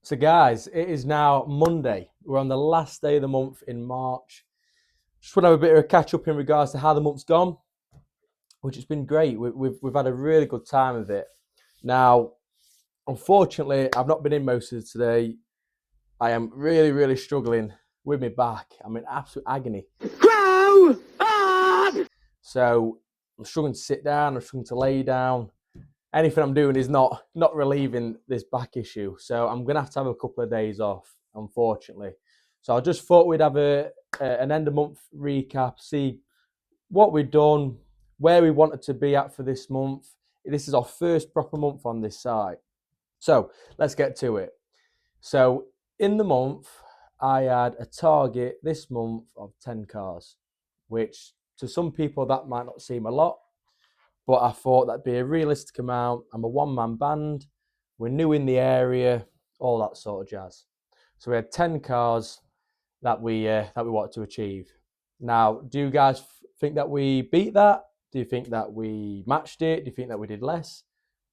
So guys, it is now Monday. We're on the last day of the month in March. Just want to have a bit of a catch up in regards to how the month's gone, which has been great. We've had a really good time of it. Now, unfortunately, I've not been in most of today. I am really struggling with my back. I'm in absolute agony. Grow up! So I'm struggling to sit down, I'm struggling to lay down. Anything I'm doing is not relieving this back issue. So I'm gonna have to have a couple of days off, unfortunately. So I just thought we'd have an end of month recap, see what we've done, where we wanted to be at for this month. This is our first proper month on this site. So let's get to it. So in the month, I had a target this month of 10 cars, which to some people that might not seem a lot, but I thought that'd be a realistic amount. I'm a one-man band. We're new in the area, all that sort of jazz. So we had 10 cars that we wanted to achieve. Now, do you guys think that we beat that? Do you think that we matched it? Do you think that we did less?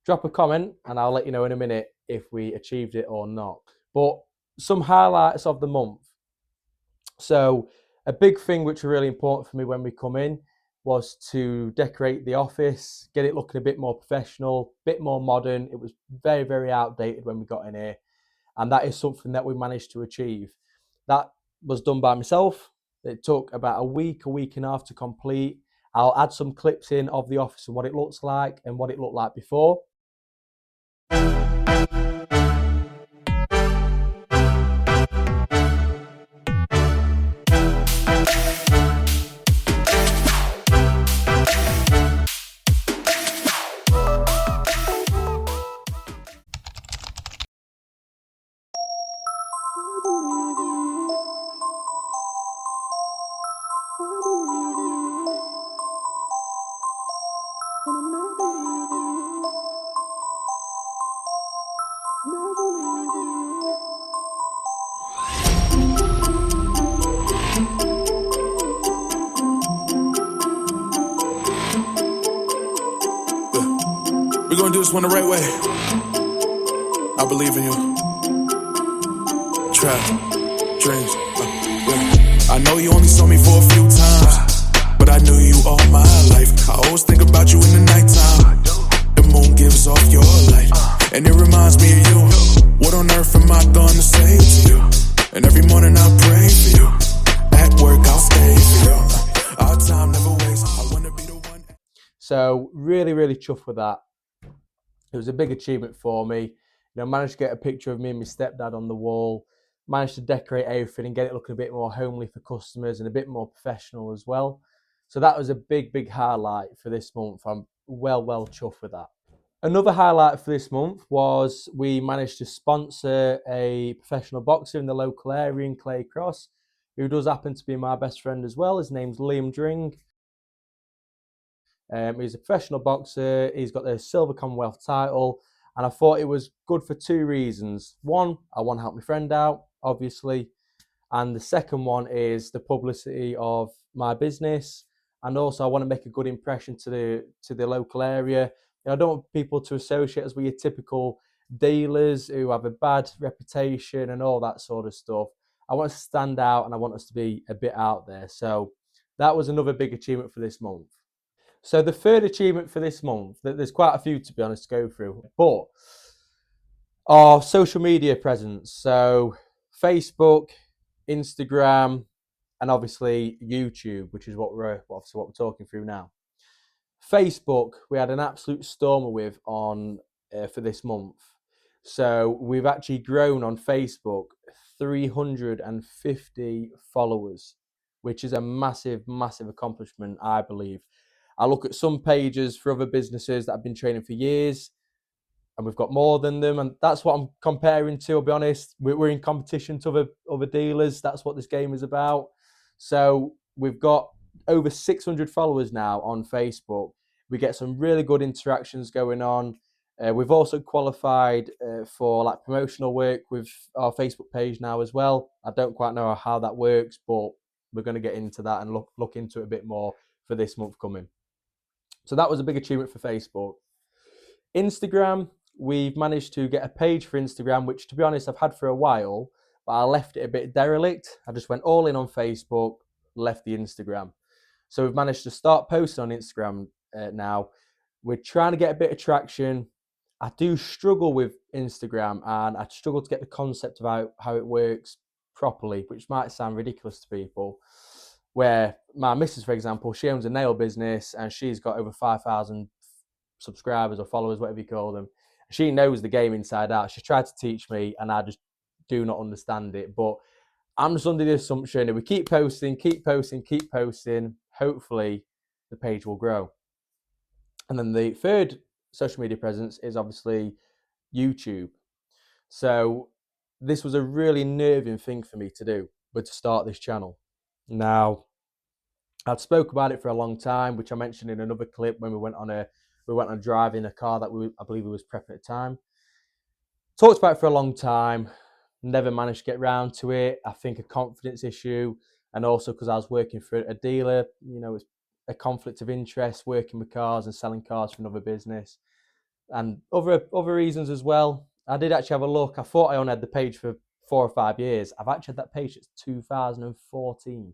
Drop a comment and I'll let you know in a minute if we achieved it or not. But some highlights of the month. So a big thing which was really important for me when we come in was to decorate the office, get it looking a bit more professional, a bit more modern. It was very outdated when we got in here. And that is something that we managed to achieve. That was done by myself. It took about a week and a half to complete. I'll add some clips in of the office and what it looks like and what it looked like before. We're gonna do this one the right way. I believe in you. Trap, dreams. I know you only saw me for a few times, but I knew you all my life. I always think about you in the nighttime. The moon gives off your light, and it reminds me of you. What on earth am I gonna say to you? And every morning I pray for you. At work I'll stay for you. Our time never wastes. I wanna be the one. So really chuffed with that. It was a big achievement for me. You know, managed to get a picture of me and my stepdad on the wall, managed to decorate everything and get it looking a bit more homely for customers and a bit more professional as well. So that was a big highlight for this month. I'm well chuffed with that. Another highlight for this month was we managed to sponsor a professional boxer in the local area in Clay Cross, who does happen to be my best friend as well. His name's Liam Dring. He's a professional boxer. He's got the Silver Commonwealth title. And I thought it was good for two reasons. One, I want to help my friend out, obviously. And the second one is the publicity of my business. And also I want to make a good impression to the local area. You know, I don't want people to associate us with your typical dealers who have a bad reputation and all that sort of stuff. I want us to stand out and I want us to be a bit out there. So that was another big achievement for this month. So the third achievement for this month, there's quite a few to be honest to go through, but our social media presence. So Facebook, Instagram, and obviously YouTube, which is what we're talking through now. Facebook, we had an absolute stormer with on for this month. So we've actually grown on Facebook 350 followers, which is a massive accomplishment, I believe. I look at some pages for other businesses that have been training for years and we've got more than them. And that's what I'm comparing to, I'll be honest. We're in competition to other dealers. That's what this game is about. So we've got over 600 followers now on Facebook. We get some really good interactions going on. We've also qualified for like promotional work with our Facebook page now as well. I don't quite know how that works, but we're going to get into that and look into it a bit more for this month coming. So that was a big achievement for Facebook. Instagram, we've managed to get a page for Instagram, which, to be honest, I've had for a while, but I left it a bit derelict. I just went all in on Facebook, left the Instagram. So we've managed to start posting on Instagram now. We're trying to get a bit of traction. I do struggle with Instagram, and I struggle to get the concept of how it works properly, which might sound ridiculous to people. Where my missus, for example, she owns a nail business and she's got over 5,000 subscribers or followers, whatever you call them. She knows the game inside out. She tried to teach me, and I just do not understand it. But I'm just under the assumption that we keep posting, hopefully the page will grow. And then the third social media presence is obviously YouTube. So this was a really nerving thing for me to do, but to start this channel. Now, I'd spoke about it for a long time, which I mentioned in another clip when we went on a drive in a car that I believe we was prepping at the time. Talked about it for a long time, never managed to get around to it. I think a confidence issue, and also because I was working for a dealer, it's a conflict of interest working with cars and selling cars for another business, and other reasons as well. I did actually have a look. I thought I only had the page for 4 or 5 years. I've actually had that page since 2014.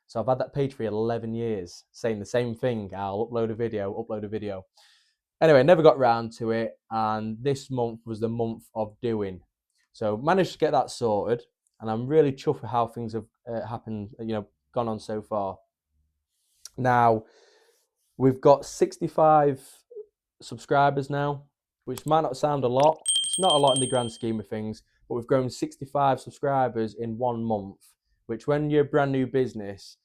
So I've had that page for 11 years, saying the same thing. I'll upload a video. Anyway, never got round to it. And this month was the month of doing. So managed to get that sorted. And I'm really chuffed with how things have happened, gone on so far. Now, we've got 65 subscribers now, which might not sound a lot. It's not a lot in the grand scheme of things, but we've grown 65 subscribers in 1 month, which when you're a brand new business,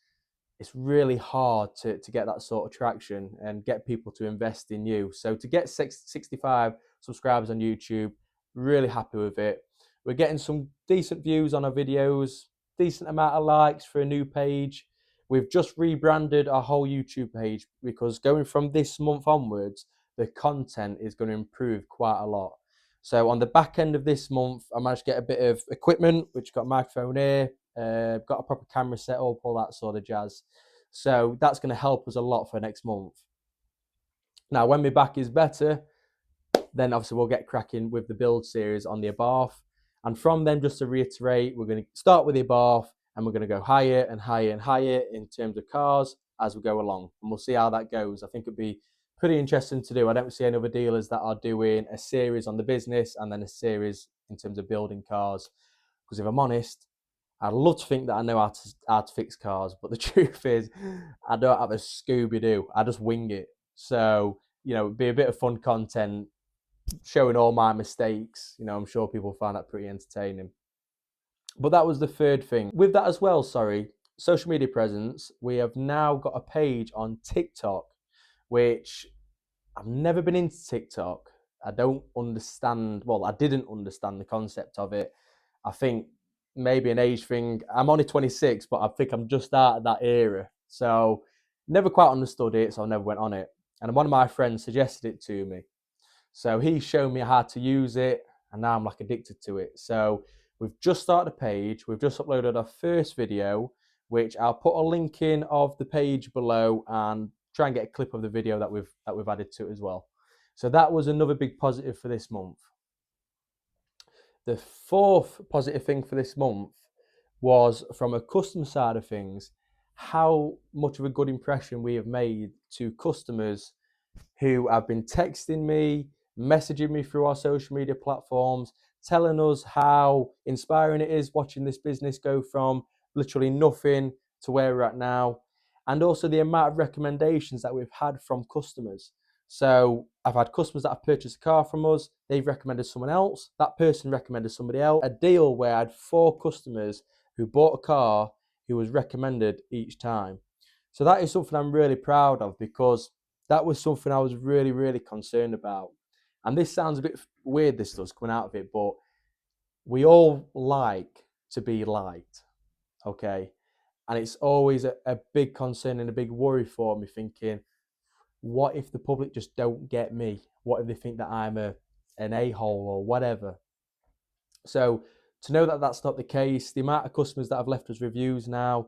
it's really hard to get that sort of traction and get people to invest in you. So to get 65 subscribers on YouTube, really happy with it. We're getting some decent views on our videos, decent amount of likes for a new page. We've just rebranded our whole YouTube page because going from this month onwards, the content is going to improve quite a lot. So on the back end of this month, I managed to get a bit of equipment, which got a microphone here, got a proper camera set up, all that sort of jazz. So that's going to help us a lot for next month. Now, when my back is better, then obviously we'll get cracking with the build series on the Abarth. And from then, just to reiterate, we're going to start with the Abarth and we're going to go higher and higher and higher in terms of cars as we go along. And we'll see how that goes. I think it'd be pretty interesting to do. I don't see any other dealers that are doing a series on the business and then a series in terms of building cars. Because if I'm honest, I'd love to think that I know how to fix cars, but the truth is I don't have a Scooby-Doo. I just wing it. So, it'd be a bit of fun content showing all my mistakes. I'm sure people find that pretty entertaining. But that was the third thing. With that as well, social media presence, we have now got a page on TikTok, which I've never been into TikTok. I don't understand, I didn't understand the concept of it. I think maybe an age thing. I'm only 26, but I think I'm just out of that era. So never quite understood it, so I never went on it. And one of my friends suggested it to me. So he showed me how to use it, and now I'm like addicted to it. So we've just started a page. We've just uploaded our first video, which I'll put a link in of the page below and try and get a clip of the video that we've added to it as well. So that was another big positive for this month. The fourth positive thing for this month was from a customer side of things, how much of a good impression we have made to customers who have been texting me, messaging me through our social media platforms, telling us how inspiring it is watching this business go from literally nothing to where we're at now, and also the amount of recommendations that we've had from customers. So I've had customers that have purchased a car from us, they've recommended someone else, that person recommended somebody else. A deal where I had 4 customers who bought a car who was recommended each time. So that is something I'm really proud of, because that was something I was really, really concerned about. And this sounds a bit weird, this does, coming out of it, but we all like to be liked, okay? And it's always a big concern and a big worry for me, thinking, what if the public just don't get me? What if they think that I'm an a-hole or whatever? So to know that that's not the case, the amount of customers that have left us reviews now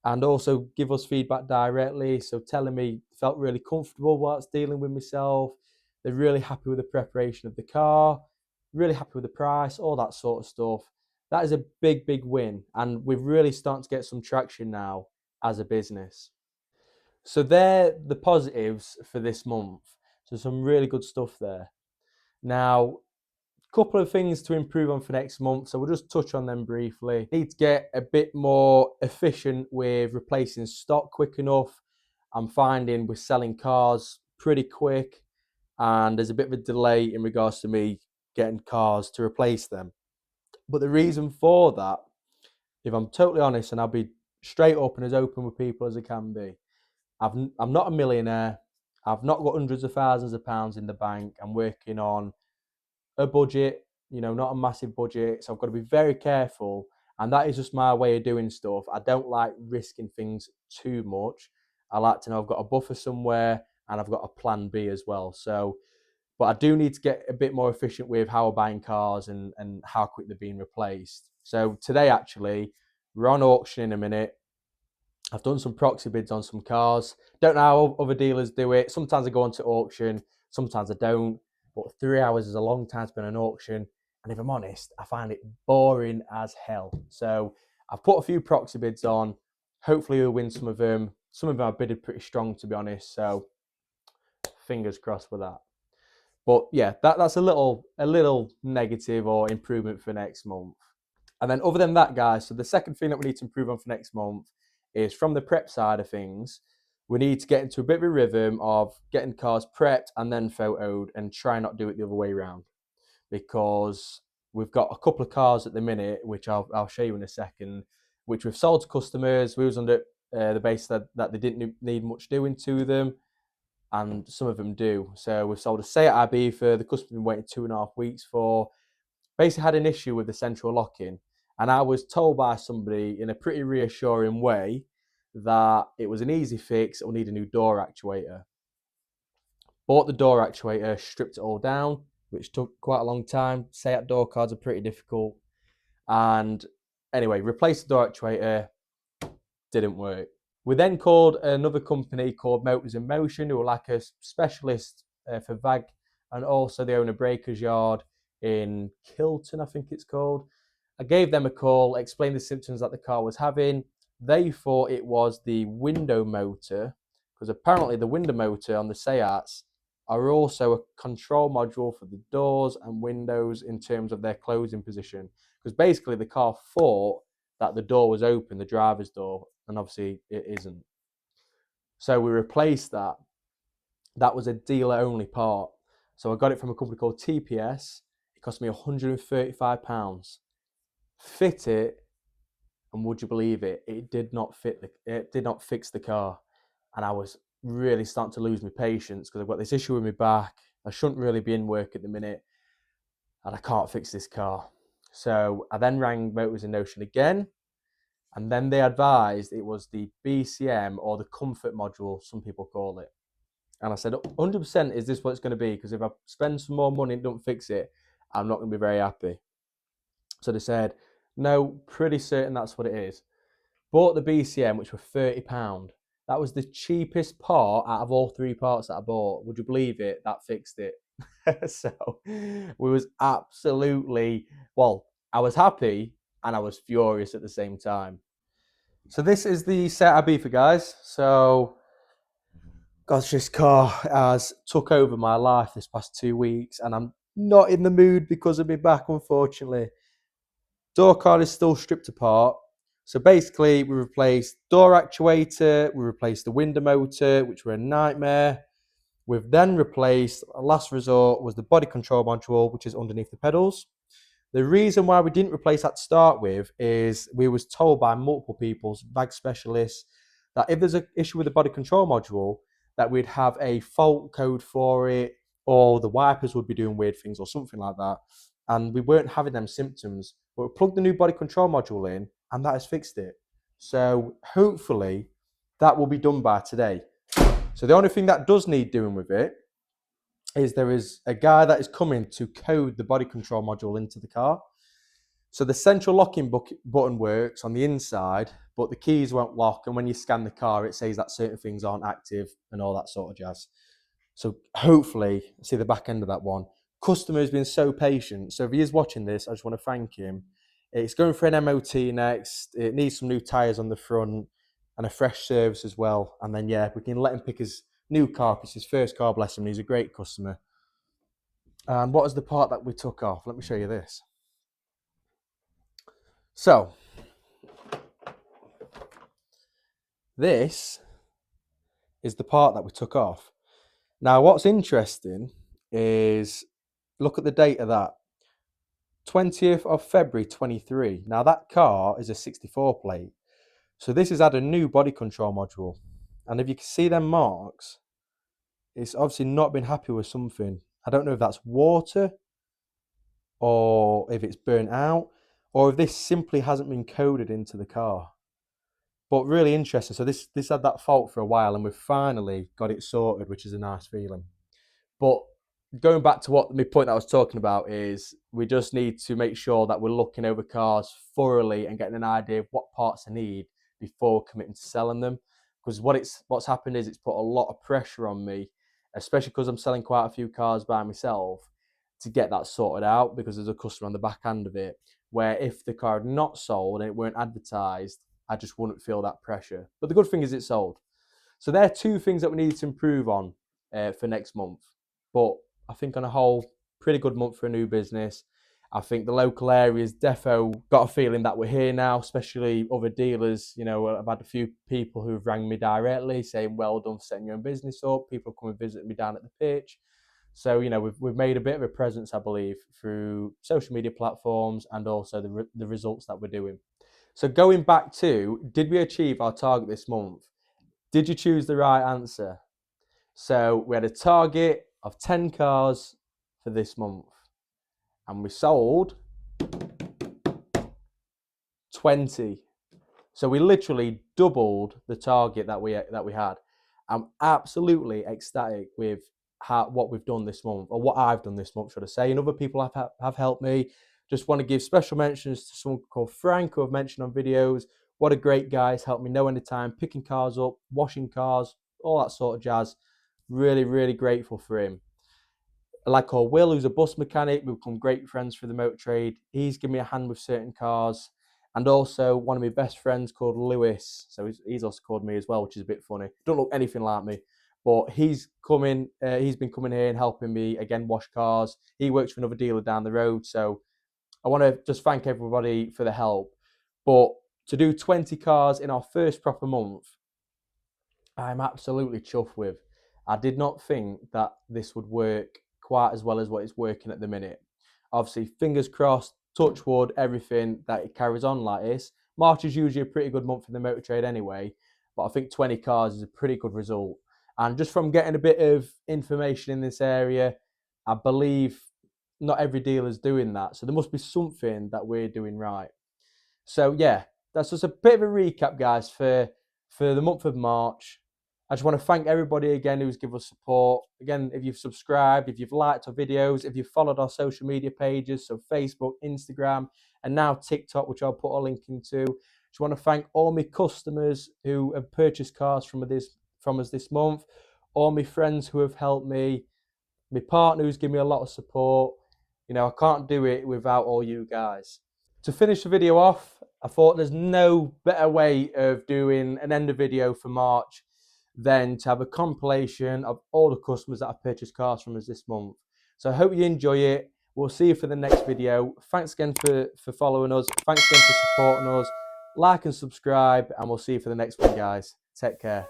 and also give us feedback directly, so telling me felt really comfortable whilst dealing with myself, They're really happy with the preparation of the car, really happy with the price, all that sort of stuff. That is a big, big win. And we're really starting to get some traction now as a business. So they're the positives for this month. So some really good stuff there. Now, couple of things to improve on for next month, so we'll just touch on them briefly. Need to get a bit more efficient with replacing stock quick enough. I'm finding we're selling cars pretty quick, and there's a bit of a delay in regards to me getting cars to replace them. But the reason for that, if I'm totally honest, and I'll be straight up and as open with people as I can be, I'm not a millionaire. I've not got hundreds of thousands of pounds in the bank. I'm working on a budget, not a massive budget. So I've got to be very careful. And that is just my way of doing stuff. I don't like risking things too much. I like to know I've got a buffer somewhere and I've got a plan B as well. So, but I do need to get a bit more efficient with how I'm buying cars and how quick they're being replaced. So today, actually, we're on auction in a minute. I've done some proxy bids on some cars. Don't know how other dealers do it. Sometimes I go onto auction, sometimes I don't. But 3 hours is a long time to be on an auction. And if I'm honest, I find it boring as hell. So I've put a few proxy bids on. Hopefully we'll win some of them. Some of them I've bidded pretty strong, to be honest. So fingers crossed for that. But yeah, that's a little negative or improvement for next month. And then other than that, guys, so the second thing that we need to improve on for next month is from the prep side of things, we need to get into a bit of a rhythm of getting cars prepped and then photoed and try not do it the other way around. Because we've got a couple of cars at the minute, which I'll show you in a second, which we've sold to customers. We was under the base that they didn't need much doing to them, and some of them do. So we've sold a Seat IB for the customer been waiting 2.5 weeks for. Basically had an issue with the central locking, and I was told by somebody in a pretty reassuring way that it was an easy fix. It will need a new door actuator. Bought the door actuator, stripped it all down, which took quite a long time. Seat door cards are pretty difficult. And anyway, replaced the door actuator, didn't work. We then called another company called Motors in Motion, who were like a specialist for VAG, and also they own a breakers yard in Kilton, I think it's called. I gave them a call, explained the symptoms that the car was having. They thought it was the window motor, because apparently the window motor on the Seats are also a control module for the doors and windows in terms of their closing position. Because basically the car thought that the door was open, the driver's door, and obviously it isn't. So we replaced that. That was a dealer-only part. So I got it from a company called TPS. It cost me £135. Fit it, and would you believe it? It did not fix the car, and I was really starting to lose my patience because I've got this issue with my back. I shouldn't really be in work at the minute, and I can't fix this car. So I then rang Motors in Motion again, and then they advised it was the BCM or the comfort module, some people call it. And I said, 100% is this what it's going to be? Because if I spend some more money and don't fix it, I'm not going to be very happy. So they said, no, pretty certain that's what it is. Bought the BCM, which were £30. That was the cheapest part out of all 3 parts that I bought. Would you believe it? That fixed it. So we was absolutely, well, I was happy and I was furious at the same time. So this is the Seat Ibiza, guys. So, gosh, this car has took over my life this past 2 weeks, and I'm not in the mood because of my back, unfortunately. Door card is still stripped apart. So basically, we replaced door actuator, we replaced the window motor, which were a nightmare. We've then replaced, last resort, was the body control module, which is underneath the pedals. The reason why we didn't replace that to start with is we was told by multiple people, VAG specialists, that if there's an issue with the body control module, that we'd have a fault code for it, or the wipers would be doing weird things or something like that. And we weren't having them symptoms. But we plugged the new body control module in, and that has fixed it. So hopefully that will be done by today. So the only thing that does need doing with it is there is a guy that is coming to code the body control module into the car. So the central locking button works on the inside, but the keys won't lock. And when you scan the car, it says that certain things aren't active and all that sort of jazz. So hopefully, see the back end of that one. Customer has been so patient. So if he is watching this, I just want to thank him. It's going for an MOT next. It needs some new tyres on the front and a fresh service as well. And then, yeah, we can let him pick his new car. It's his first car, bless him. He's a great customer. And what is the part that we took off? Let me show you this. So, this is the part that we took off. Now, what's interesting is, look at the date of that. 20th of February 23. Now that car is a 64 plate. So this has had a new body control module. And if you can see them marks, it's obviously not been happy with something. I don't know if that's water or if it's burnt out or if this simply hasn't been coded into the car. But really interesting. So this had that fault for a while and we've finally got it sorted, which is a nice feeling. But going back to what my point I was talking about is we just need to make sure that we're looking over cars thoroughly and getting an idea of what parts I need before committing to selling them. Because what's happened is it's put a lot of pressure on me, especially because I'm selling quite a few cars by myself, to get that sorted out because there's a customer on the back end of it, where if the car had not sold and it weren't advertised, I just wouldn't feel that pressure. But the good thing is it's sold. So there are two things that we need to improve on for next month. But I think on a whole, pretty good month for a new business. I think the local area's defo got a feeling that we're here now, especially other dealers. You know, I've had a few people who've rang me directly saying, well done for setting your own business up. People come and visit me down at the pitch. So, you know, we've made a bit of a presence, I believe, through social media platforms and also the results that we're doing. So going back to, did we achieve our target this month? Did you choose the right answer? So we had a target of 10 cars for this month and we sold 20. So we literally doubled the target that we had. I'm absolutely ecstatic with what we've done this month, or what I've done this month, should I say. And other people have helped me. Just want to give special mentions to someone called Frank, who I've mentioned on videos. What a great guy. He's helped me know anytime, picking cars up, washing cars, all that sort of jazz. Really, really grateful for him. A lad called Will, who's a bus mechanic. We've become great friends through the motor trade. He's given me a hand with certain cars. And also one of my best friends called Lewis. So he's also called me as well, which is a bit funny. Don't look anything like me. But he's been coming here and helping me, again, wash cars. He works for another dealer down the road. So I want to just thank everybody for the help. But to do 20 cars in our first proper month, I'm absolutely chuffed with. I did not think that this would work quite as well as what it's working at the minute. Obviously, fingers crossed, touch wood, everything that it carries on like this. March is usually a pretty good month in the motor trade anyway, but I think 20 cars is a pretty good result. And just from getting a bit of information in this area, I believe not every dealer's doing that. So there must be something that we're doing right. So yeah, that's just a bit of a recap, guys, for the month of March. I just want to thank everybody again who's given us support. Again, if you've subscribed, if you've liked our videos, if you've followed our social media pages, so Facebook, Instagram, and now TikTok, which I'll put a link into. Just want to thank all my customers who have purchased cars from us this month, all my friends who have helped me, my partner who's given me a lot of support. You know, I can't do it without all you guys. To finish the video off, I thought there's no better way of doing an end of video for March than to have a compilation of all the customers that have purchased cars from us this month. So I hope you enjoy it. We'll see you for the next video. Thanks again for following us. Thanks again for supporting us. Like and subscribe, and we'll see you for the next one, guys. Take care.